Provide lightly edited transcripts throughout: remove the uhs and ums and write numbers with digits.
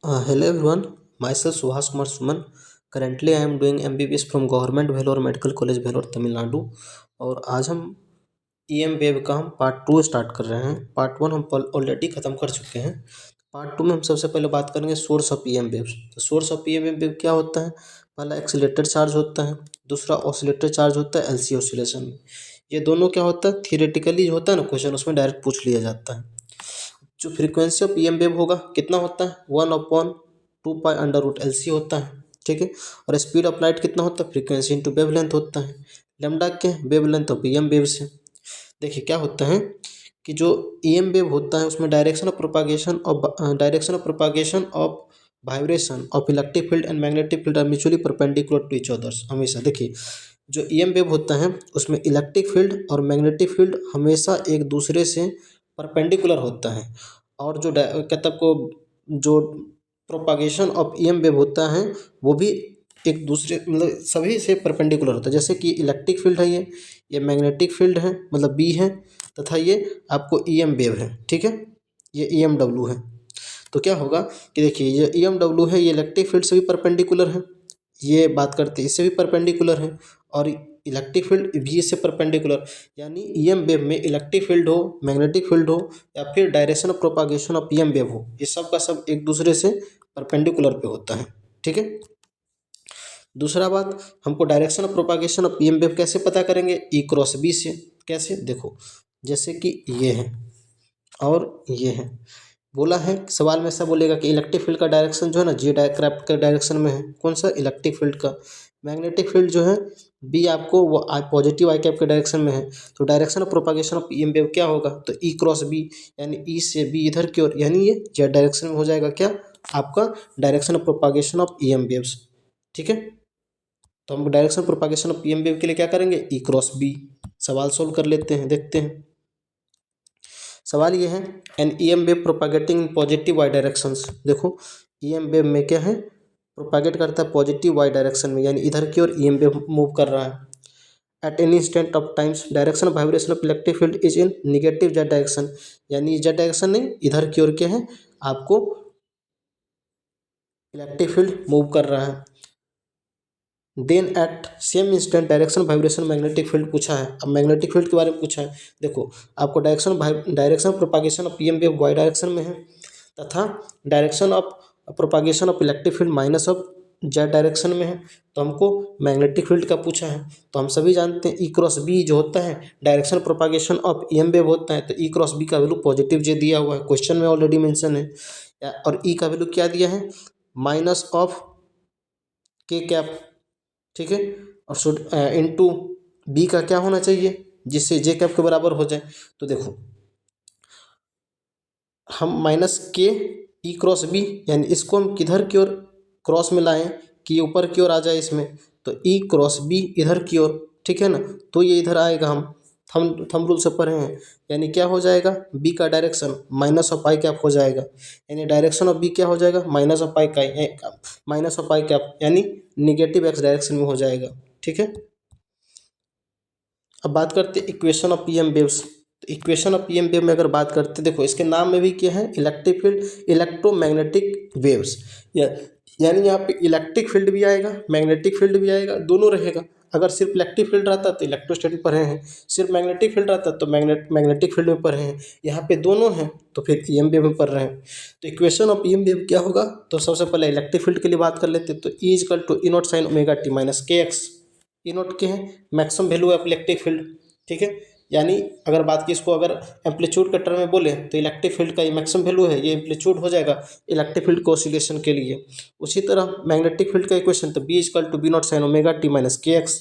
Hello everyone, myself Subhas Kumar Suman. Currently I am doing MBBS from Government Vellore Medical College Vellore Tamil Nadu. और आज हम EM wave का हम part 2 start कर रहे हैं। पार्ट 1 हम ऑलरेडी ख़त्म कर चुके हैं। पार्ट 2 में हम सबसे पहले बात करेंगे सोर्स ऑफ EM वेव्स। तो सोर्स ऑफ EM वेव क्या होता है? पहला एक्सीलेटेड चार्ज होता है, दूसरा ऑसिलेटेड चार्ज होता है LC ऑसिलेशन में। ये दोनों क्या होता है, थियोरेटिकली जो होता है ना क्वेश्चन, उसमें डायरेक्ट पूछ लिया जाता है। जो फ्रीक्वेंसी ऑफ EM वेव होगा कितना होता है, 1/2 पाई अंडर रूट LC होता है, ठीक है। और स्पीड ऑफ लाइट कितना होता है, फ्रीक्वेंसी इंटू वेव लेंथ होता है। लैम्डा क्या है, wave length of EM wave से। देखिए क्या होता है कि जो EM वेव होता है उसमें direction of vibration of electric field and magnetic field are mutually perpendicular to each others. हमेशा देखिए जो EM वेव होता है उसमें इलेक्ट्रिक फील्ड और मैग्नेटिक फील्ड हमेशा एक दूसरे से परपेंडिकुलर होता है। और जो कहता को जो प्रोपागेशन ऑफ EM वेव होता है वो भी एक दूसरे मतलब सभी से परपेंडिकुलर होता है। जैसे कि इलेक्ट्रिक फील्ड है, ये मैग्नेटिक फील्ड है मतलब B है, तथा ये आपको EM वेव है, ठीक है, ये EMW है। तो क्या होगा कि देखिए ये EMW है, ये इलेक्ट्रिक फील्ड से भी परपेंडिकुलर है, ये बात करते हैं इससे भी परपेंडिकुलर है, और इलेक्ट्रिक फील्ड भी इससे परपेंडिकुलर। यानी EM वेव में इलेक्ट्रिक फील्ड हो, मैग्नेटिक फील्ड हो, या फिर direction of propagation of EM wave हो, ये सब का सब एक दूसरे से परपेंडिकुलर पे होता है, ठीक है। दूसरा बात, हमको direction of propagation of EM wave कैसे पता करेंगे, E×B से। कैसे, देखो जैसे कि ये है और ये है, बोला है सवाल में ऐसा बोलेगा कि इलेक्ट्रिक फील्ड का डायरेक्शन जो है ना जी क्राफ्ट के डायरेक्शन में है। कौन सा, इलेक्ट्रिक फील्ड का। मैग्नेटिक फील्ड जो है बी आपको वो पॉजिटिव आई कैप के डायरेक्शन में है। तो direction of propagation of EM wave क्या होगा, तो E×B, यानी E से B इधर की ओर, यानी ये जेड डायरेक्शन में हो जाएगा क्या, आपका direction of propagation of EM waves, ठीक है। तो हम direction propagation of EM wave के लिए क्या करेंगे, E×B। सवाल सोल्व कर लेते हैं, देखते हैं। सवाल ये है, an EM wave propagating in positive y directions. देखो EM वेव में क्या है, प्रोपागेट करता है पॉजिटिव वाई डायरेक्शन में, यानी इधर की ओर EM वेव मूव कर रहा है। At any instant of times direction of vibration of electric field is in negative Z direction, यानी जेड डायरेक्शन नहीं, इधर की ओर क्या है, आपको इलेक्ट्रिक फील्ड मूव कर रहा है। Then at same instant direction vibration magnetic field पूछा है। अब मैग्नेटिक फील्ड के बारे में पूछा है। देखो आपको direction propagation of EM wave Y direction में है, तथा direction of propagation of electric field minus of Z direction में है। तो हमको मैग्नेटिक फील्ड का पूछा है। तो हम सभी जानते हैं E×B जो होता है direction propagation of EM wave होता है। तो E×B का वैल्यू पॉजिटिव जे दिया हुआ है, क्वेश्चन में ऑलरेडी मेंशन है। और E का वैल्यू क्या दिया है, माइनस ऑफ के कैप, ठीक है। और शुड इनटू B का क्या होना चाहिए, जिससे जे कैप के बराबर हो जाए। तो देखो हम माइनस के E×B, यानी इसको हम किधर की ओर क्रॉस में लाएं कि ऊपर की ओर आ जाए इसमें, तो E×B इधर की ओर, ठीक है ना। तो ये इधर आएगा, हम थंब रूल से पढ़े हैं, यानी क्या हो जाएगा, B का direction minus of pi cap हो जाएगा, यानी डायरेक्शन ऑफ B क्या हो जाएगा, माइनस ऑफ पाई कैप, यानी निगेटिव x डायरेक्शन में हो जाएगा, ठीक है। अब बात करते हैं इक्वेशन ऑफ EM वेव्स। तो इक्वेशन ऑफ EM वेव में अगर बात करते हैं, देखो इसके नाम में भी क्या है, इलेक्ट्रिक फील्ड, इलेक्ट्रोमैग्नेटिक वेव्स, यानी यहाँ पे इलेक्ट्रिक फील्ड भी आएगा, मैग्नेटिक फील्ड भी आएगा, दोनों रहेगा। अगर सिर्फ इलेक्ट्रिक फील्ड रहता तो इलेक्ट्रोस्टैटिक पढ़े हैं, सिर्फ मैग्नेटिक फील्ड रहता तो मैग्नेटिक फील्ड में पढ़े हैं। यहाँ पे दोनों हैं तो फिर EM वेव में पढ़ रहे हैं। तो इक्वेशन ऑफ EM वेव क्या होगा, तो सबसे पहले इलेक्ट्रिक फील्ड के लिए बात कर लेते हैं। तो E=E0 sin ωt minus kx। E0 के हैं maximum value of electric field, ठीक है। यानी अगर बात की इसको अगर एम्पलीट्यूड के टर्म में बोले तो इलेक्ट्रिक फील्ड का ये मैक्सिमम वैल्यू है, ये एम्पलीट्यूड हो जाएगा इलेक्ट्रिक फील्ड को ऑसिलेशन के लिए। उसी तरह मैग्नेटिक फील्ड का इक्वेशन, तो B=B0 sin ωt minus kx।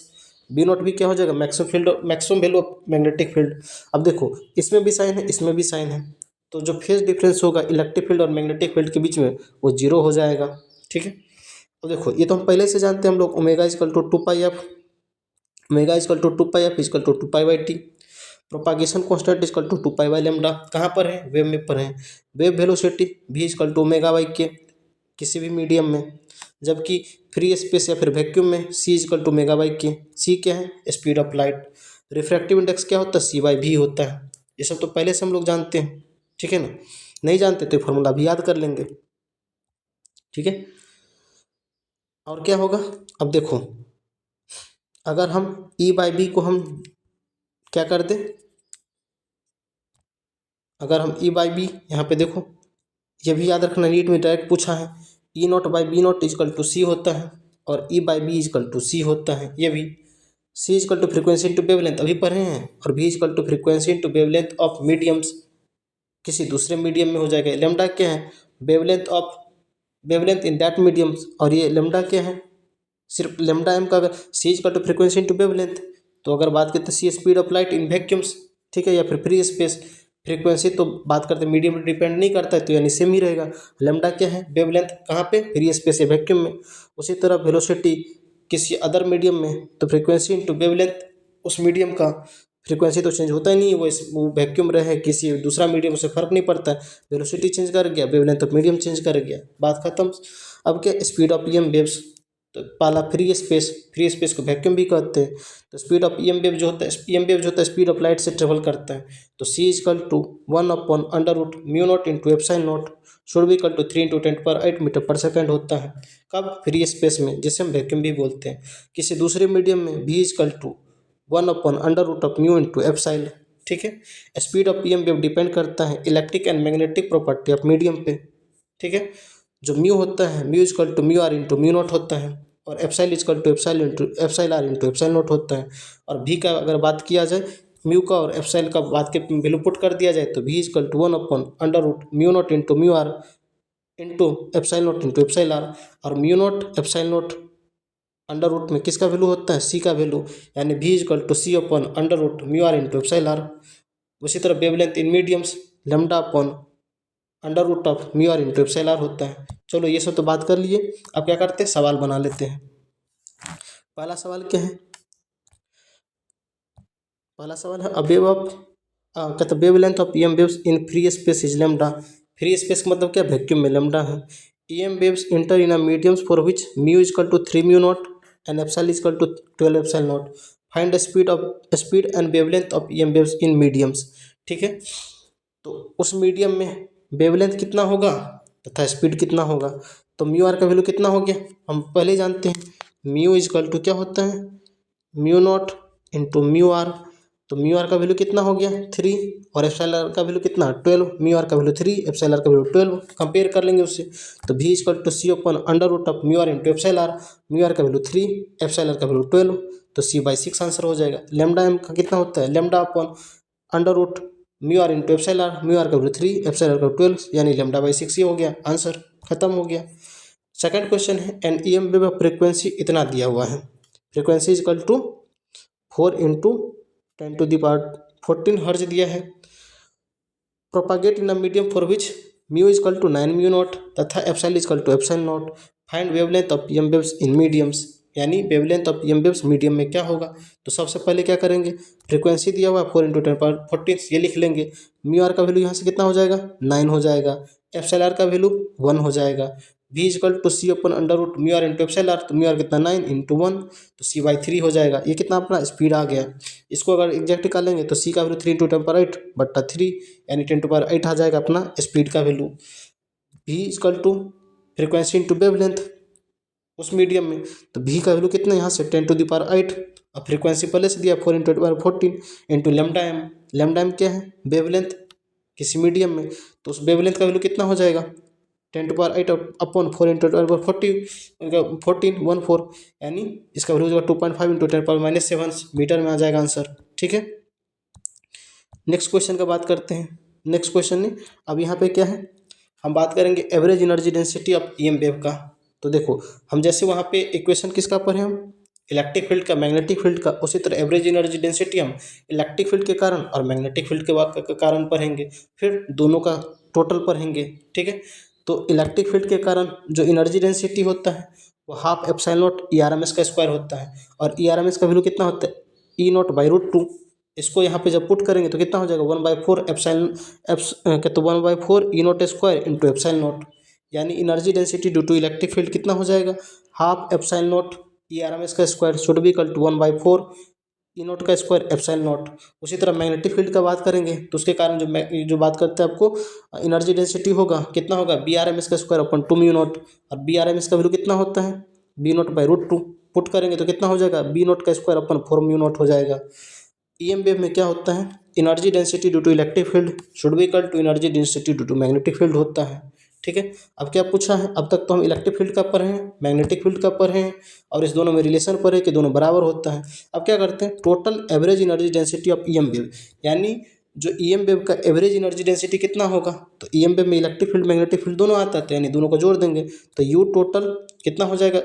B0 भी क्या हो जाएगा, maximum value of magnetic field. अब देखो इसमें भी साइन है, इसमें भी साइन है, तो जो फेज डिफरेंस होगा इलेक्ट्रिक फील्ड और मैग्नेटिक फील्ड के बीच में वो जीरो हो जाएगा, ठीक है। तो देखो ये तो हम पहले से जानते हैं हम लोग, ω=2πf, ω=2πf=2π/t। Propagation constant =2π/λ। कहाँ पर है, वेव में पर है। वेव वेलोसिटी V=ω/k किसी भी मीडियम में, जबकि फ्री स्पेस या फिर वैक्यूम में C=ω/k। C क्या है, speed of light. Refractive index क्या होता है, C/V होता है। ये सब तो पहले से हम लोग जानते हैं, ठीक है ना। नहीं जानते तो फॉर्मूला भी याद कर लेंगे। ठीक है। और क्या होगा, अब देखो, अगर हम ई बाई बी को हम क्या कर दें, अगर हम ई बाई बी यहाँ पे देखो, ये भी याद रखना, नीट में डायरेक्ट पूछा है, E not by B not is equal to C होता है और E by B is equal to C होता है। ये भी C equal to frequency into wavelength अभी पढ़े हैं, और B is equal to frequency into wavelength of mediums, किसी दूसरे मीडियम में हो जाएगा। लेमडा क्या है, wavelength of wavelength in that mediums, और ये लेमडा क्या है, सिर्फ लेमडा एम का, अगर C equal to frequency into wavelength, तो अगर बात करते हैं C speed of light in vacuums, ठीक है, या फिर फ्री स्पेस, फ्रीक्वेंसी तो बात करते हैं मीडियम पर डिपेंड नहीं करता है, तो यानी सेम ही रहेगा। लेमडा क्या है, वेवलेंथ कहाँ पे, फ्री स्पेस या वैक्यूम में। उसी तरह वेलोसिटी किसी अदर मीडियम में, तो फ्रीक्वेंसी इंटू वेवलेंथ उस मीडियम का, फ्रीक्वेंसी तो चेंज होता ही नहीं है, वो वैक्यूम रहे किसी दूसरा मीडियम, उससे फर्क नहीं पड़ता है, वेलोसिटी चेंज कर गया, वेवलेंथ ऑफ मीडियम चेंज कर गया, बात खत्म। अब क्या, स्पीड ऑफ ईएम वेव्स, तो पहला फ्री स्पेस को वैक्यूम भी कहते हैं, तो स्पीड ऑफ ईएम वेव जो होता है, ईएम वेव जो होता है स्पीड ऑफ लाइट से ट्रेवल करता है, तो C equal to 1/√μ0 into epsilon not should be equal to 3 × 10⁸ metre पर सेकेंड होता है। कब, फ्री स्पेस में, जिसे हम वैक्यूम भी बोलते हैं। किसी दूसरे मीडियम में भी इजकल टू 1/√μ इंटू एप्सिलॉन, ठीक है। Speed of EM wave depend करता है electric and magnetic property of medium पे, ठीक है। जो म्यू होता है, mu is equal to mu are into mu naught होता है, और epsilon is equal to epsilon r into epsilon not होता है। और भी का अगर बात किया जाए, म्यू का और एप्सिलॉन का बात के वैल्यू पुट कर दिया जाए, तो V is equal to 1/√μ0 into mu are into epsilon not into epsilon R, और mu not epsilon not under root में किसका वैल्यू होता है, सी का वैल्यू, यानी V is equal to C upon √μ r into epsilon R. उसी तरह wavelength in mediums lambda upon √μ r into epsilon R होता है। चलो ये सब तो बात कर लिए, अब क्या करते हैं, सवाल बना लेते हैं। पहला सवाल क्या है, पहला सवाल है वेव ऑफ, कहते wavelength of EM waves in free space is lambda. Free space का मतलब क्या, वैक्यूम में लेमडा है। EM waves enter in a mediums for which mu is equal to 3μ0 and epsilon is equal to 12 epsilon not. Find speed and wavelength of EM waves in mediums, ठीक है। तो उस medium में वेवलेंथ कितना होगा तथा स्पीड कितना होगा, तो म्यू आर का वैल्यू कितना हो गया, हम पहले ही जानते हैं, म्यू इजकल टू क्या होता है, mu not into mu r, तो म्यू आर का वैल्यू कितना हो गया 3, और एप्सिलॉन आर का वैल्यू कितना 12, म्यू आर का वैल्यू 3, एप्सिलॉन आर का वैल्यू 12, कंपेयर कर लेंगे उससे, तो V is equal to C upon √μ r into epsilon R, mu are का वैल्यू 3, एप्सिलॉन आर का वैल्यू 12, तो C/6 आंसर हो जाएगा। लेमडा एम का कितना होता है, lambda upon √μ r into epsilon R, mu are का वैल्यू 3, एप्सिलॉन आर का 12, यानी लेमडा/6 ये हो गया आंसर, खत्म हो गया। सेकंड क्वेश्चन है, एन ईएम वेव फ्रीक्वेंसी इतना दिया हुआ है, फ्रीक्वेंसी इजकल टू 4 × 10⁻14 हर्ज दिया है। Propagate in a medium for which mu is equal to 9μ0 तथा epsilon is equal to epsilon not. Find wavelength of EM waves in mediums, यानी wavelength of EM waves medium में क्या होगा। तो सबसे पहले क्या करेंगे, फ्रीक्वेंसी दिया हुआ है 4 × 10⁻14 ये लिख लेंगे। म्यू आर का वैल्यू यहाँ से कितना हो जाएगा 9 हो जाएगा, एप्सिलॉन आर का वैल्यू 1 हो जाएगा, V is equal to C upon √μ r into epsilon are, तो म्यू आर कितना 9 × 1, तो C/3 हो जाएगा। ये कितना अपना स्पीड आ गया, इसको अगर एग्जैक्ट निकालेंगे तो सी का वैल्यू 3 × 10⁻8/3, यानी 10⁻8 आ जाएगा अपना स्पीड का वैल्यू। भी is equal to frequency into wavelength उस मीडियम में, तो भी का वैल्यू कितना यहाँ से 10⁸, और फ्रीक्वेंसी पहले से दिया 4 × 10⁻14 into lambda m. Lambda m क्या है, वेवलेंथ किसी मीडियम में, तो उस वेवलेंथ का वैल्यू कितना हो जाएगा 10⁸ अपॉन 4 × 10⁻14 14, यानी इसका वैल्यू हो जाएगा 2.5 × 10⁻⁻7 मीटर में आ जाएगा आंसर, ठीक है। नेक्स्ट क्वेश्चन का बात करते हैं। नेक्स्ट क्वेश्चन में अब यहाँ पे क्या है, हम बात करेंगे average energy density of EM wave का। तो देखो, हम जैसे वहाँ पे इक्वेशन किसका पढ़े, हम इलेक्ट्रिक फील्ड का, मैग्नेटिक फील्ड का, उसी तरह एवरेज एनर्जी डेंसिटी हम इलेक्ट्रिक फील्ड के कारण और मैग्नेटिक फील्ड के कारण पढ़ेंगे, फिर दोनों का टोटल पढ़ेंगे, ठीक है। तो इलेक्ट्रिक फील्ड के कारण जो एनर्जी डेंसिटी होता है वो हाफ एप्सिलॉन नॉट ERMS का स्क्वायर होता है, और ERMS का वैल्यू कितना होता है E0/√2। इसको यहाँ पे जब पुट करेंगे तो कितना हो जाएगा 1/4 एप्सिलॉन तो 1/4 E0² इंटू एप्सिलॉन नॉट, यानी energy density due to electric field कितना हो जाएगा हाफ एप्सिलॉन नॉट ERMS का square should be equal to 1/4 E not का स्क्वायर एप्सिलॉन नॉट। उसी तरह मैग्नेटिक फील्ड का बात करेंगे तो उसके कारण जो बात करते हैं आपको एनर्जी डेंसिटी होगा, कितना होगा बी आर एम एस का square upon two mu naught. और बी आर एम एस का वैल्यू कितना होता है B naught by root two. Put करेंगे तो कितना हो जाएगा बी नॉट का square upon four mu not हो जाएगा। ई एम वेव में क्या होता है energy density due to electric field should be equal to energy density due to magnetic field होता है। ठीक है, अब क्या पूछा है, अब तक तो हम इलेक्ट्रिक फील्ड का पढ़े हैं, मैग्नेटिक फील्ड का पढ़े हैं और इस दोनों में रिलेशन पढ़े कि दोनों बराबर होता है। अब क्या करते हैं total average energy density of E M wave, यानी जो ई एम वेव का एवरेज एनर्जी डेंसिटी कितना होगा, तो ई एम वेव में इलेक्ट्रिक फील्ड मैग्नेटिक फील्ड दोनों आता है, यानी दोनों को जोड़ देंगे तो यू टोटल कितना हो जाएगा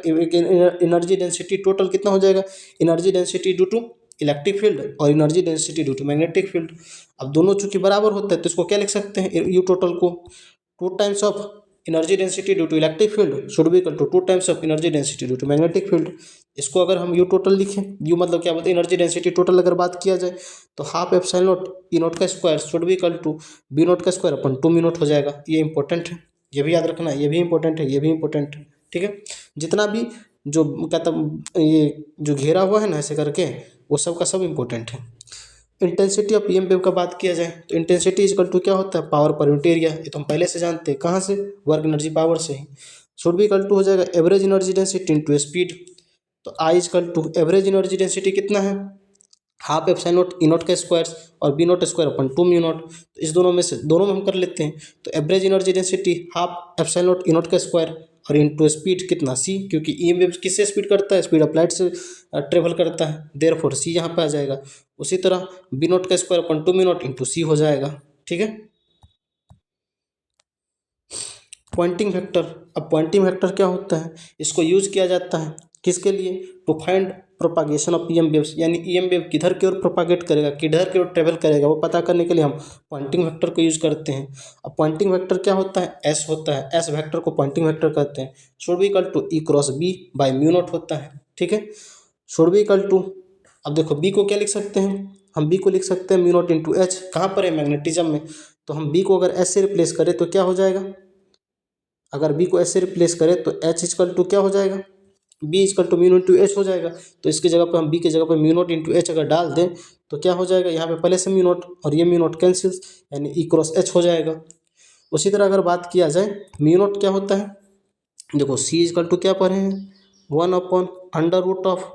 एनर्जी डेंसिटी टोटल कितना हो जाएगा energy density due to electric field और energy density due to magnetic field. अब दोनों चूंकि बराबर होता है तो इसको क्या लिख सकते हैं यू टोटल को two times of energy density due to electric field should be equal to two times of energy density due to magnetic field. इसको अगर हम यू टोटल लिखें, यू मतलब क्या बोलते हैं एनर्जी डेंसिटी टोटल अगर बात किया जाए तो half epsilon not E not का square should be equal to B not का square upon two mu not हो जाएगा। ये इंपॉर्टेंट है, ये भी याद रखना, ये भी इंपॉर्टेंट है, ये भी इंपॉर्टेंट है। ठीक है, जितना भी जो कहता ये जो घेरा हुआ है ना ऐसे करके वो सब का सब इंपॉर्टेंट है। इंटेंसिटी ऑफ ईएम वेव का बात किया जाए तो इंटेंसिटी इज इक्वल टू क्या होता है पावर पर यूनिट एरिया, ये तो हम पहले से जानते हैं, कहाँ से वर्क एनर्जी पावर से ही। शुड बी इक्वल टू हो जाएगा average energy density into speed, तो I is equal to average energy density कितना है half epsilon not E not का स्क्वायर और B not square upon two mu not, तो इस दोनों में से दोनों में हम कर लेते हैं। तो average energy density half epsilon not E not का स्क्वायर और इनटू स्पीड कितना सी, क्योंकि ई वेव किससे स्पीड करता है स्पीड ऑफ लाइट से ट्रेवल करता है, देयरफॉर सी यहाँ पे आ जाएगा। उसी तरह बी नॉट का square upon two mu not into C हो जाएगा। ठीक है, पॉइंटिंग वेक्टर, अब पॉइंटिंग वेक्टर क्या होता है, इसको यूज किया जाता है किसके लिए to find propagation of EM waves, यानी ईएम वेव किधर की ओर प्रोपागेट करेगा किधर की ओर ट्रेवल करेगा वो पता करने के लिए हम पॉइंटिंग वेक्टर को यूज करते हैं। अब पॉइंटिंग वेक्टर क्या होता है एस होता है, एस वेक्टर को पॉइंटिंग वेक्टर कहते हैं। Should be equal to E cross B by mu naught होता है। ठीक है, शुड बी इक्वल टू, अब देखो बी को क्या लिख सकते हैं हम बी को लिख सकते हैं म्यू नॉट इंटू एच, कहाँ पर है मैग्नेटिज्म में, तो हम बी को अगर एस से रिप्लेस करें तो क्या हो जाएगा, अगर बी को एस से रिप्लेस करें तो एच इजकल टू क्या हो जाएगा B is equal to mu not into H हो जाएगा। तो इसकी जगह पर हम बी की जगह पर म्यू नॉट इंटू एच अगर डाल दें तो क्या हो जाएगा यहाँ पे पहले से म्यू नॉट और ये म्यू नॉट कैंसिल्स, यानी ई क्रॉस एच हो जाएगा। उसी तरह अगर बात किया जाए म्यू नॉट क्या होता है, देखो सी इजकल टू क्या पढ़े हैं one upon under root of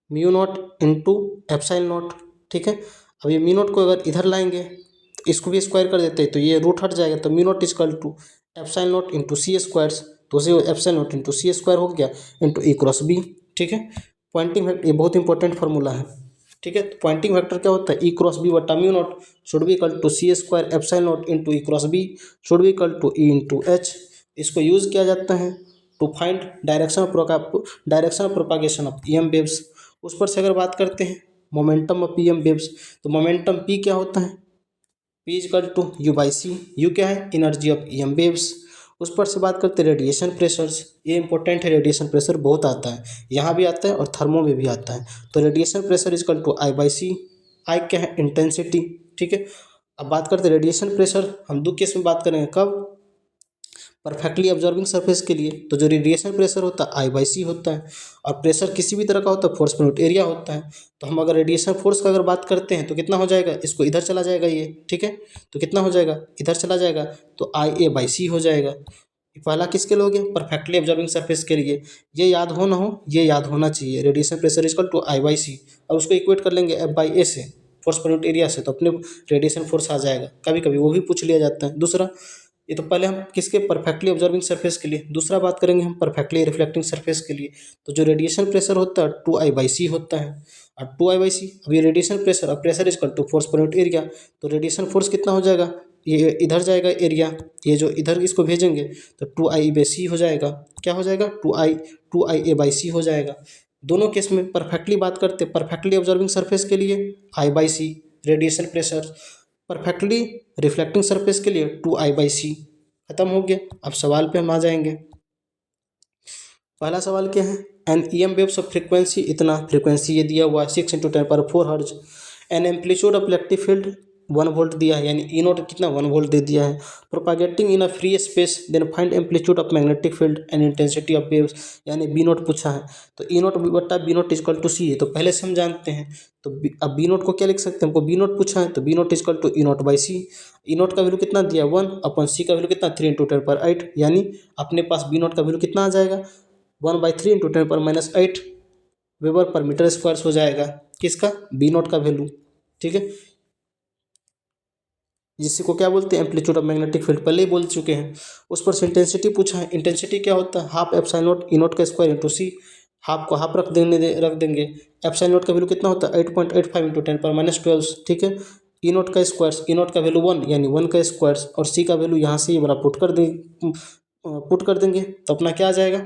mu not into epsilon naught. ठीक है, अब ये म्यू नॉट को अगर इधर लाएंगे तो इसको भी स्क्वायर कर देते हैं तो ये रूट हट जाएगा, तो mu naught is equal to epsilon not into C squares, तो उसे epsilon not into C square हो गया इंटू ई क्रॉस बी। ठीक है, पॉइंटिंग वेक्टर ये बहुत इंपॉर्टेंट फार्मूला है। ठीक है, तो पॉइंटिंग वेक्टर क्या होता है ई क्रॉस बी बटा mu naught should be equal to C square epsilon not into E cross B should be equal to E into H. इसको यूज़ किया जाता है to find direction of propagation of EM waves. उस पर से अगर बात करते हैं मोमेंटम ऑफ ईएम वेव्स, तो मोमेंटम पी क्या होता है P is equal to U by C, U क्या है एनर्जी ऑफ ईएम वेव्स। उस पर से बात करते हैं रेडिएशन प्रेशर्स, ये इंपॉर्टेंट है, रेडिएशन प्रेशर बहुत आता है, यहाँ भी आता है और थर्मो में भी आता है। तो radiation pressure is equal to I by C, I क्या है इंटेंसिटी। ठीक है, अब बात करते हैं रेडिएशन प्रेशर, हम दो केस में बात करेंगे कब परफेक्टली ऑब्जर्विंग सरफेस के लिए, तो जो रेडिएशन प्रेशर होता है आई बाई सी होता है, और प्रेशर किसी भी तरह का होता है फोर्स पर यूनिट एरिया होता है। तो हम अगर रेडिएशन फोर्स का अगर बात करते हैं तो कितना हो जाएगा, इसको इधर चला जाएगा ये, ठीक है, तो कितना हो जाएगा इधर चला जाएगा तो आई ए बाई सी हो जाएगा। पहला किसके लिए हो गया परफेक्टली ऑब्जर्विंग सरफेस के लिए, ये याद हो ना हो ये याद होना चाहिए, radiation pressure equal to I by C, और उसको इक्वेट कर लेंगे एफ बाई ए से फोर्स पर यूनिट एरिया से, तो अपने रेडिएशन फोर्स आ जाएगा, कभी कभी वो भी पूछ लिया जाता है। दूसरा, ये तो पहले हम किसके परफेक्टली ऑब्जर्विंग सरफेस के लिए, दूसरा बात करेंगे हम परफेक्टली रिफ्लेक्टिंग सरफेस के लिए, तो जो रेडिएशन प्रेशर होता है टू आई बाई सी होता है, और टू आई बाई सी, अब ये रेडिएशन प्रेशर और pressure is equal to force per unit area, तो रेडिएशन फोर्स कितना हो जाएगा, ये इधर जाएगा एरिया, ये जो इधर इसको भेजेंगे तो टू आई बाई सी हो जाएगा, क्या हो जाएगा टू आई ए बाई सी हो जाएगा। दोनों केस में परफेक्टली बात करते, परफेक्टली ऑब्जर्विंग सरफेस के लिए I by C radiation pressure, perfectly reflecting surface के लिए टू आई बाई सी। खत्म हो गया, अब सवाल पे हम आ जाएंगे। पहला सवाल क्या है, an E M waves of frequency, इतना फ्रीक्वेंसी ये दिया हुआ है 6 × 10⁴ hertz, an amplitude of electric field 1 volt दिया है, यानी ई नॉट कितना 1 वोल्ट दे दिया है। Propagating in a free space, then find amplitude of magnetic field and intensity of waves, यानी बी नॉट पूछा है। तो ई नॉट बट्टा B not is equal to C है, तो पहले से हम जानते हैं। तो अब बी नॉट को क्या लिख सकते हैं, हमको बी नॉट पूछा है, तो B not is equal to E not by c. E not का वैल्यू कितना दिया 1 अपन सी का वैल्यू कितना 3 × 10⁸, यानी अपने पास बी नॉट का वैल्यू कितना आ जाएगा 1/3 × 10⁻⁸ वेबर पर मीटर स्क्वायर हो जाएगा, किसका बी नॉट का वैल्यू। ठीक है, जिसको को क्या बोलते हैं एम्पलीट्यूड ऑफ मैग्नेटिक फील्ड, पहले ही बोल चुके हैं। उस पर से इंटेंसिटी पूछा है, इंटेंसिटी क्या होता है half epsilon not E not का स्क्वायर इंटू सी। हाफ को हाफ रख देंगे। एप्सिलॉन नॉट का वैल्यू कितना होता है 8.85 × 10⁻12। ठीक है, ई नॉट का स्क्वायर, ई नॉट का वैल्यू 1 यानी 1 का स्क्वायर, और सी का वैल्यू यहाँ से ये वाला पुट कर देंगे तो अपना क्या आ जाएगा,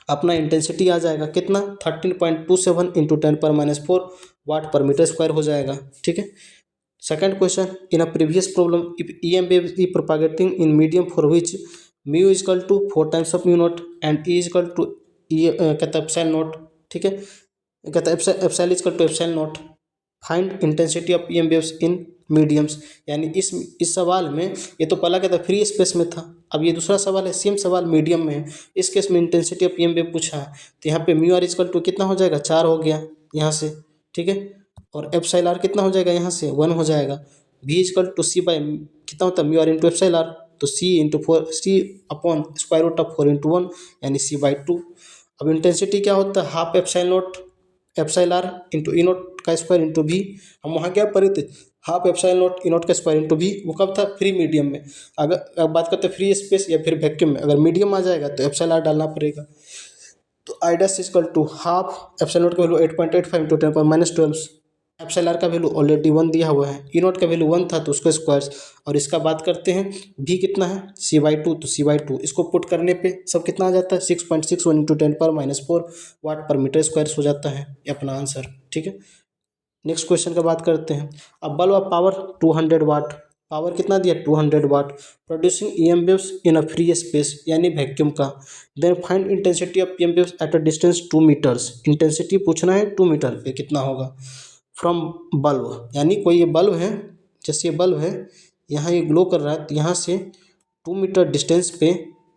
अपना इंटेंसिटी आ जाएगा कितना 13.27 × 10⁻4 वाट पर मीटर स्क्वायर हो जाएगा। ठीक है, second question, in a previous problem if EM wave is propagating in medium for which mu is equal to 4 times of mu naught and E is equal to E कहता है epsilon naught. ठीक है, कहता है epsilon is equal to epsilon not, find intensity of EM waves in mediums. यानी इस सवाल में, ये तो पहला कहता फ्री स्पेस में था, अब ये दूसरा सवाल है सेम सवाल मीडियम में है। इस केस में इंटेंसिटी ऑफ EM wave पूछा है, तो यहाँ पे म्यू आर इक्वल टू कितना हो जाएगा 4 हो गया यहाँ से। ठीक है, और एप्सिलॉन आर कितना हो जाएगा यहाँ से 1 हो जाएगा। भी इक्वल टू सी बाई कितना होता है mu are into epsilon are, तो c upon square root of 4 × 1 यानी C/2। अब इंटेंसिटी क्या होता है half epsilon naught epsilon r into E not का स्क्वायर इंटू भी, हम वहाँ क्या पढ़े थे half epsilon not E not का स्क्वायर इंटू भी, वो कब था फ्री मीडियम में। अगर अब बात करते हैं फ्री स्पेस या फिर वैक्यूम में, अगर मीडियम आ जाएगा तो एप्सिलॉन आर डालना पड़ेगा। तो I dash equal to half epsilon naught का वैल्यू 8.85 × 10⁻12, एप्सिलॉन आर का वैल्यू ऑलरेडी 1 दिया हुआ है, ई नॉट का वैल्यू 1 था तो उसका स्क्वायर, और इसका बात करते हैं भी कितना है C/2, तो C/2 इसको पुट करने पे सब कितना आ जाता है 6.61 × 10⁻4 वाट पर मीटर स्क्वायर हो जाता है, ये अपना आंसर। ठीक है, नेक्स्ट क्वेश्चन का बात करते हैं। अब बल्ब ऑफ पावर 200 वाट, पावर कितना दिया 200 watt, producing EM waves in a free space यानी वैक्यूम का, then find intensity of EM waves at a distance 2 metres. Intensity पूछना है 2 मीटर पे कितना होगा फ्रॉम बल्ब, यानी कोई ये बल्ब है, जैसे ये बल्ब है यहाँ ये ग्लो कर रहा है, तो यहाँ से 2 मीटर डिस्टेंस पे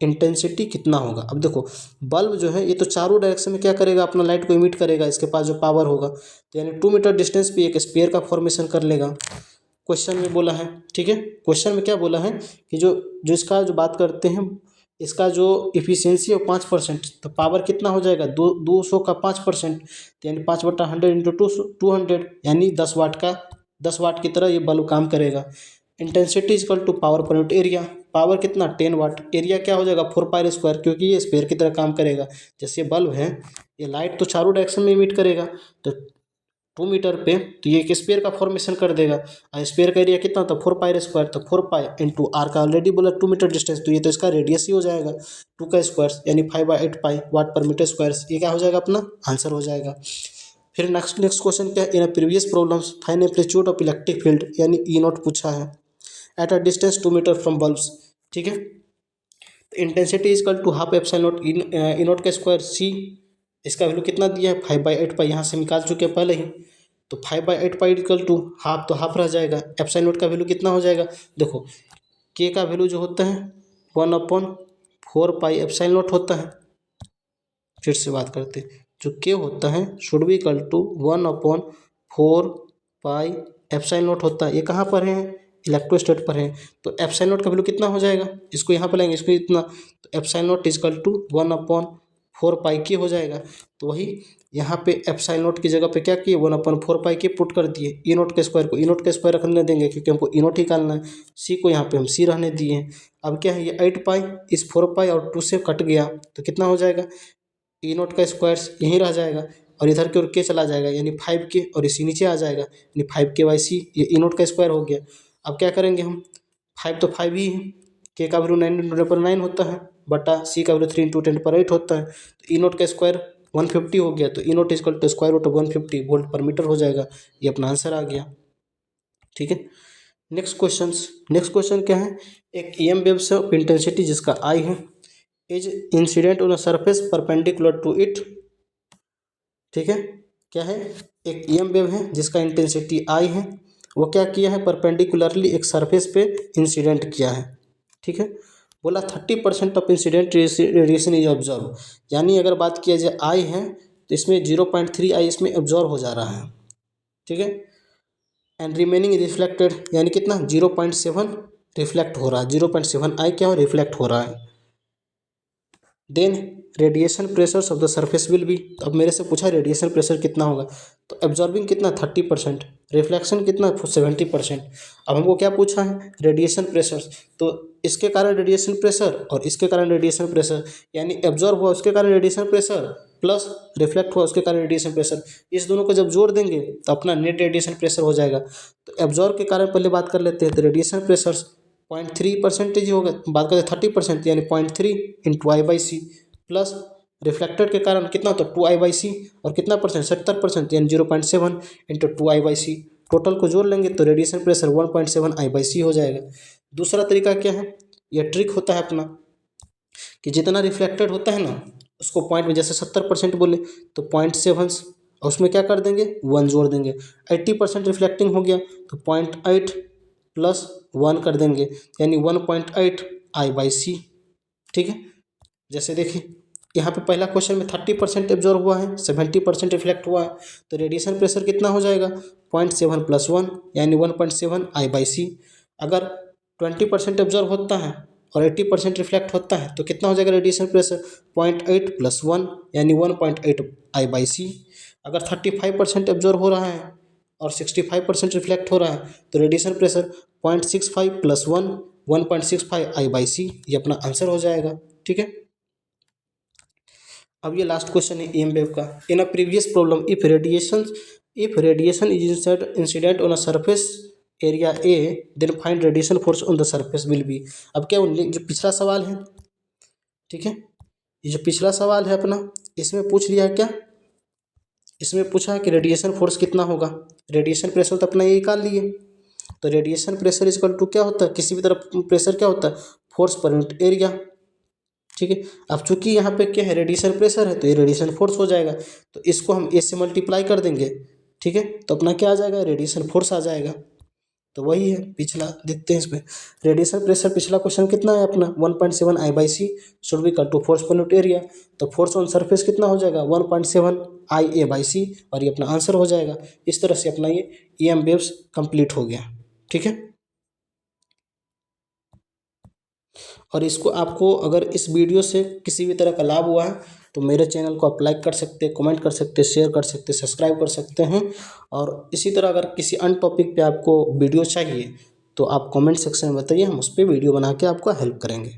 इंटेंसिटी कितना होगा। अब देखो बल्ब जो है ये तो चारों डायरेक्शन में क्या करेगा अपना लाइट को इमिट करेगा, इसके पास जो पावर होगा, तो यानी 2 मीटर डिस्टेंस पे एक स्फीयर का फॉर्मेशन कर लेगा। क्वेश्चन में बोला है, ठीक है, क्वेश्चन में क्या बोला है कि जो जो इसका जो बात करते हैं इसका जो इफिशियंसी है 5%, तो पावर कितना हो जाएगा 200 का 5%, तो यानी 5/100 इंटू 200 यानी 10 वाट का 10 वाट की तरह ये बल्ब काम करेगा। Intensity is equal to power per unit area, power कितना 10 वाट, एरिया क्या हो जाएगा 4πr², क्योंकि ये स्पेयर की तरह काम करेगा। जैसे बल्ब है ये लाइट तो चारों डायरेक्शन में इमिट करेगा, तो 2 मीटर पे तो ये एक स्पेयर का फॉर्मेशन कर देगा, और स्पेयर का एरिया कितना होता है 4πr², तो 4π इंटू आर का ऑलरेडी बोला 2 मीटर डिस्टेंस, तो ये तो इसका रेडियस ही हो जाएगा 2 का स्क्वायर यानी 5/8π वाट पर मीटर स्क्वायर, ये क्या हो जाएगा अपना आंसर हो जाएगा। फिर नेक्स्ट क्वेश्चन क्या है, in previous problems find amplitude of electric field यानी ई नॉट पूछा है at a distance 2 metre from bulbs. ठीक है, intensity is equal to half epsilon not E not का स्क्वायर सी, इसका वैल्यू कितना दिया है 5/8π, यहाँ से निकाल चुके हैं पहले ही, तो 5/8π इक्वल टू हाफ, तो हाफ रह जाएगा। एप्सिलॉन नॉट का वैल्यू कितना हो जाएगा, देखो के का वैल्यू जो होता है 1/4π एप्सिलॉन नॉट होता है। फिर से बात करते हैं, जो के होता है should be equal to 1/4π epsilon not होता है। ये कहाँ पर है इलेक्ट्रोस्टैट पर है, तो एप्सिलॉन नॉट का वैल्यू कितना हो जाएगा, इसको यहाँ पर लाएंगे इसको इतना, तो epsilon not is equal to 1/4π के हो जाएगा। तो वही यहाँ पे एप्सिलॉन नॉट की जगह पे क्या किए 1/4π के पुट कर दिए, ई नॉट के स्क्वायर को ई नॉट के स्क्वायर रखने देंगे क्योंकि हमको ई नॉट ही निकालना है, सी को यहाँ पे हम सी रहने दिए हैं। अब क्या है ये 8π इस 4π और 2 से कट गया, तो कितना हो जाएगा ई नॉट का स्क्वायर यहीं रह जाएगा, और इधर की ओर के चला जाएगा यानी 5k, और इसी नीचे आ जाएगा यानी 5k/c, ये ई नॉट का स्क्वायर हो गया। अब क्या करेंगे हम 5 तो 5 ही है, के का वैल्यू 9 × 10⁻9 होता है बटा सी का वैल्यू 3 × 10⁸ होता है, तो ई नॉट का स्क्वायर 150 हो गया, तो E not is equal to square root of 150 volt पर मीटर हो जाएगा, ये अपना आंसर आ गया। ठीक है, नेक्स्ट क्वेश्चन क्या है, एक EM वेव से इंटेंसिटी जिसका आई है is incident on a surface perpendicular to it. ठीक है, क्या है एक EM वेव है जिसका इंटेंसिटी आई है वो क्या किया है, परपेंडिकुलरली एक सरफेस पे इंसिडेंट किया है। ठीक है, बोला 30% of incident radiation is observe, यानी अगर बात किया जाए आई है तो इसमें 0.3 आई इसमें ऑब्जर्व हो जा रहा है। ठीक है, एंड रिमेनिंग रिफ्लेक्टेड, यानी कितना 0.7 रिफ्लेक्ट हो रहा है, 0.7 आई क्या हो, रिफ्लेक्ट हो रहा है। Then radiation pressures of the surface will be, अब मेरे से पूछा रेडिएशन प्रेशर कितना होगा, तो एब्जॉर्बिंग कितना 30%, रिफ्लेक्शन कितना 70%। अब हमको क्या पूछा है, रेडिएशन प्रेशर, तो इसके कारण रेडिएशन प्रेशर और इसके कारण रेडिएशन प्रेशर, यानी एब्जॉर्ब हुआ उसके कारण रेडिएशन प्रेशर प्लस रिफ्लेक्ट हुआ उसके कारण रेडिएशन प्रेशर, इस दोनों को जब जोड़ देंगे तो अपना नेट रेडिएशन प्रेशर हो जाएगा। तो एब्जॉर्ब के कारण पहले बात कर लेते हैं, तो रेडिएशन प्रेशर 0.3% होगा, बात करते 30% यानी 0.3 into I by c, plus reflected के कारण कितना होता है 2I/c, और कितना परसेंट 70% यानी 0.7 इंटू 2I/c, टोटल को जोड़ लेंगे तो रेडिएशन प्रेशर 1.7 I/c हो जाएगा। दूसरा तरीका क्या है, यह ट्रिक होता है अपना कि जितना रिफ्लेक्टेड होता है ना उसको पॉइंट में, जैसे 70% बोले तो 0.7 और उसमें क्या कर देंगे 1 जोड़ देंगे। 80% रिफ्लेक्टिंग हो गया तो 0.8 प्लस 1 कर देंगे, यानी 1.8 I/c। ठीक है, जैसे देखिए यहाँ पे पहला क्वेश्चन में 30% एब्जॉर्ब हुआ है, 70% रिफ्लेक्ट हुआ है, तो रेडिएशन प्रेशर कितना हो जाएगा 0.7 प्लस 1 यानी 1.7 I/c। अगर 20% एब्जॉर्ब होता है और 80% रिफ्लेक्ट होता है तो कितना हो जाएगा रेडिएशन प्रेशर 0.8 प्लस 1 यानी 1.8 I/c। अगर 35% एब्जॉर्ब हो रहा है और 65% रिफ्लेक्ट हो रहा है तो रेडिएशन प्रेशर 0.65 प्लस 1 1.65 I/c, ये अपना आंसर हो जाएगा। ठीक है, अब ये लास्ट क्वेश्चन है ईएम वेव का। In a previous problem if radiation is incident on a surface area A then find radiation force on the surface will be. अब क्या जो पिछला सवाल है, ठीक है, ये जो पिछला सवाल है अपना, इसमें पूछ लिया है क्या, इसमें पूछा है कि रेडिएशन फोर्स कितना होगा, रेडिएशन प्रेशर तो अपना ये निकाल लिए। तो रेडिएशन प्रेशर इक्वल टू क्या होता है, किसी भी तरफ प्रेशर क्या होता है फोर्स पर यूनिट एरिया। ठीक है, अब चूंकि यहाँ पे क्या है रेडिएशन प्रेशर है तो ये रेडिएशन फोर्स हो जाएगा, तो इसको हम ए से मल्टीप्लाई कर देंगे। ठीक है, तो अपना क्या आ जाएगा रेडिएशन फोर्स आ जाएगा। तो वही है पिछला, देखते हैं इसमें रेडिएशन प्रेशर पिछला क्वेश्चन कितना है अपना 1.7 I/c should be equal to force per unit area, तो फोर्स ऑन सरफेस कितना हो जाएगा 1.7 IA/c और ये अपना आंसर हो जाएगा। इस तरह से अपना ये ईएम वेव्स कंप्लीट हो गया। ठीक है, और इसको आपको अगर इस वीडियो से किसी भी तरह का लाभ हुआ है तो मेरे चैनल को आप लाइक कर सकते हैं, कमेंट कर सकते हैं, शेयर कर सकते हैं, सब्सक्राइब कर सकते हैं। और इसी तरह अगर किसी अन्य टॉपिक पे आपको वीडियो चाहिए तो आप कमेंट सेक्शन में बताइए, हम उस पर वीडियो बना के आपको हेल्प करेंगे।